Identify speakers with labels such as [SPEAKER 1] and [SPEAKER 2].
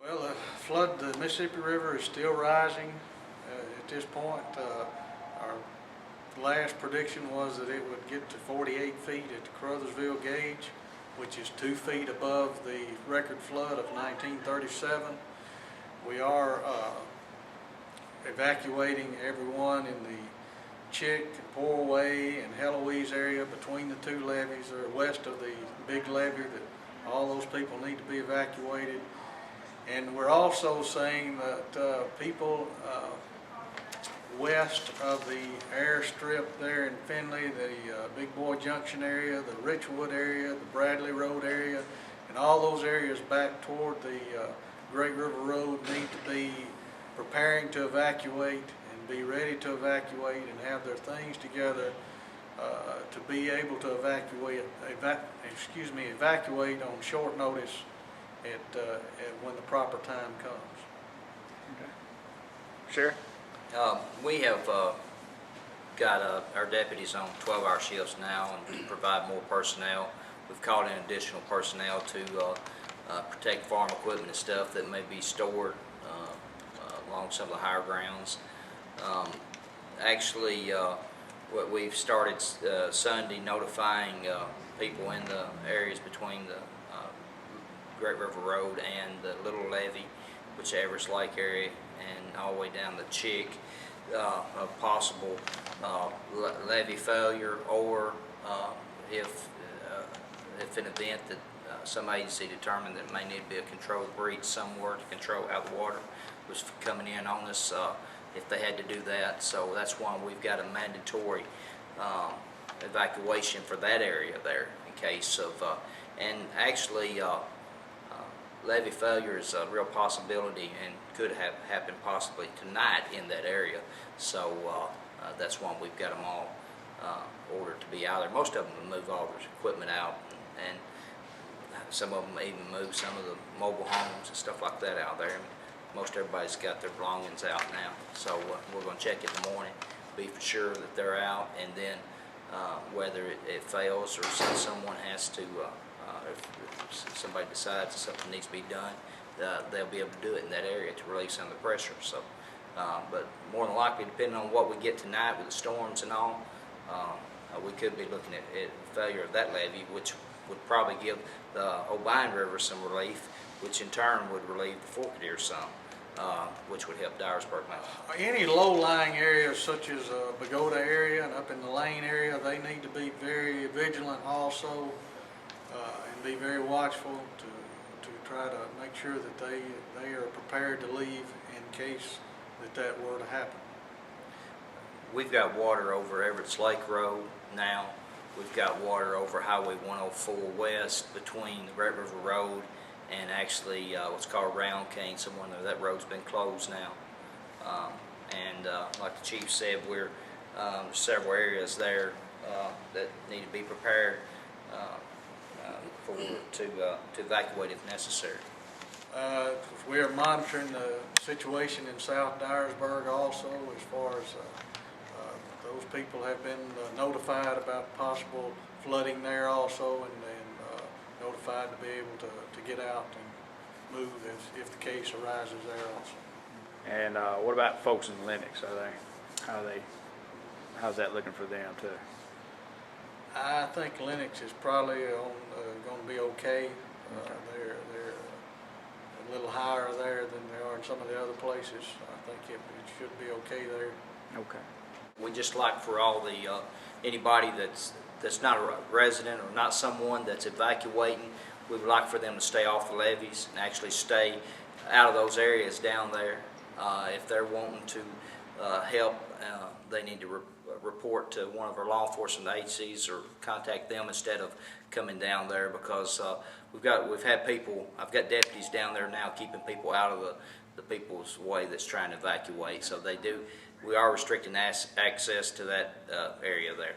[SPEAKER 1] Well, the flood, the Mississippi River is still rising at this point. Our last prediction was that it would get to 48 feet at the Caruthersville gauge, which is 2 feet above the record flood of 1937. We are evacuating everyone in the Chick and Pourway and Heloise area between the two levees, or west of the big levee, that all those people need to be evacuated. And we're also saying that people west of the airstrip there in Findlay, the Big Boy Junction area, the Richwood area, the Bradley Road area, and all those areas back toward the Great River Road need to be preparing to evacuate and be ready to evacuate and have their things together to be able to evacuate on short notice at when the proper time comes.
[SPEAKER 2] Okay. Sure.
[SPEAKER 3] We have got our deputies on 12-hour shifts now and to provide more personnel. We've called in additional personnel to protect farm equipment and stuff that may be stored along some of the higher grounds. Actually, what we've started Sunday notifying people in the areas between the Great River Road and the Little Levee, which is Everest Lake area, and all the way down the Chick, of possible levee failure, or if an event that some agency determined that may need to be a controlled breach somewhere to control how the water was coming in on us, if they had to do that. So that's why we've got a mandatory evacuation for that area there in case of, and actually levee failure is a real possibility and could have happened possibly tonight in that area. So that's why we've got them all ordered to be out there. Most of them will move all their equipment out, and some of them even move some of the mobile homes and stuff like that out there. Most everybody's got their belongings out now. So we're going to check in the morning, be for sure that they're out, and then whether it fails or someone has to if somebody decides that something needs to be done, they'll be able to do it in that area to relieve some of the pressure. So, but more than likely, depending on what we get tonight with the storms and all, we could be looking at failure of that levee, which would probably give the O'Brien River some relief, which in turn would relieve the Forkadere some, which would help Dyersburg Mountain.
[SPEAKER 1] Any low-lying areas such as Pagoda area and up in the Lane area, they need to be very vigilant also. And be very watchful to try to make sure that they are prepared to leave in case that were to happen.
[SPEAKER 3] We've got water over Everett's Lake Road now. We've got water over Highway 104 West between the Great River Road and actually what's called Round Cane. Somewhere there, that road's been closed now. And like the chief said, we're several areas there that need to be prepared to evacuate if necessary.
[SPEAKER 1] We are monitoring the situation in South Dyersburg also, as far as those people have been notified about possible flooding there also, and notified to be able to get out and move if the case arises there also.
[SPEAKER 2] And what about folks in Lennox? How's that looking for them too?
[SPEAKER 1] I think Lennox is probably going to be okay. They're a little higher there than they are in some of the other places. I think it should be okay there.
[SPEAKER 2] Okay.
[SPEAKER 3] We just like for all the anybody that's not a resident or not someone that's evacuating, we would like for them to stay off the levees and actually stay out of those areas down there. If they're wanting to help, they need to report to one of our law enforcement agencies or contact them instead of coming down there, because we've had people, I've got deputies down there now keeping people out of the people's way that's trying to evacuate. So we are restricting access to that area there.